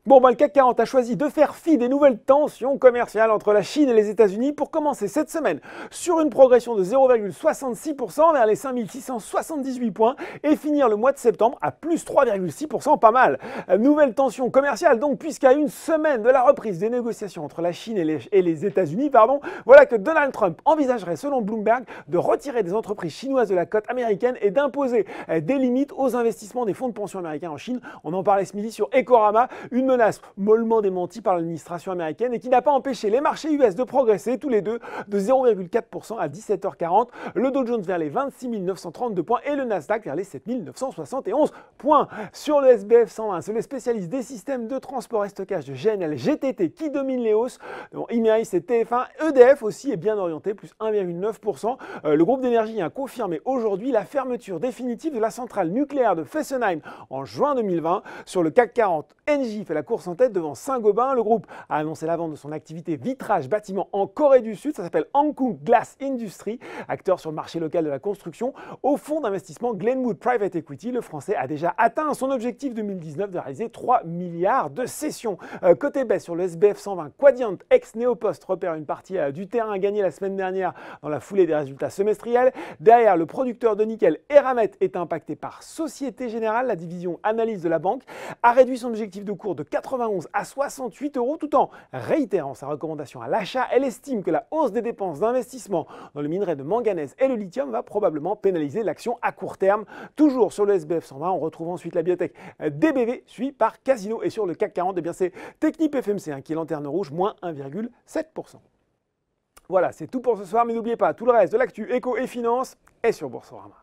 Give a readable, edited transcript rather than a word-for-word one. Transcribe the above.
Bon, le CAC 40 a choisi de faire fi des nouvelles tensions commerciales entre la Chine et les États-Unis pour commencer cette semaine sur une progression de 0,66% vers les 5678 points et finir le mois de septembre à plus 3,6%, pas mal. Nouvelle tension commerciale donc, puisqu'à une semaine de la reprise des négociations entre la Chine et les États-Unis, voilà que Donald Trump envisagerait, selon Bloomberg, de retirer des entreprises chinoises de la cote américaine et d'imposer des limites aux investissements des fonds de pension américains en Chine. On en parlait ce midi sur Ecorama, une menace mollement démentie par l'administration américaine et qui n'a pas empêché les marchés US de progresser tous les deux de 0,4% à 17h40, le Dow Jones vers les 26 932 points et le Nasdaq vers les 7 971 points. Sur le SBF 120, c'est le spécialiste des systèmes de transport et stockage de GNL GTT qui domine les hausses. Imerys et TF1, EDF aussi est bien orienté, plus 1,9%. Le groupe d'énergie a confirmé aujourd'hui la fermeture définitive de la centrale nucléaire de Fessenheim en juin 2020. Sur le CAC 40, Engie fait la course en tête devant Saint-Gobain. Le groupe a annoncé la vente de son activité vitrage bâtiment en Corée du Sud. Ça s'appelle Hankuk Glass Industry, acteur sur le marché local de la construction. Au fonds d'investissement Glenwood Private Equity, le français a déjà atteint son objectif 2019 de réaliser 3 milliards de cessions. Côté baisse sur le SBF 120, Quadient ex-Neopost repère une partie du terrain gagné la semaine dernière dans la foulée des résultats semestriels. Derrière, le producteur de nickel Eramet est impacté par Société Générale. La division analyse de la banque a réduit son objectif de cours de 91 à 68 euros tout en réitérant sa recommandation à l'achat. Elle estime que la hausse des dépenses d'investissement dans le minerai de manganèse et le lithium va probablement pénaliser l'action à court terme. Toujours sur le SBF 120, on retrouve ensuite la biotech DBV, suivi par Casino. Et sur le CAC 40, c'est Technip FMC qui est lanterne rouge, moins 1,7%. Voilà, c'est tout pour ce soir, mais n'oubliez pas, tout le reste de l'actu éco et finance est sur Boursorama.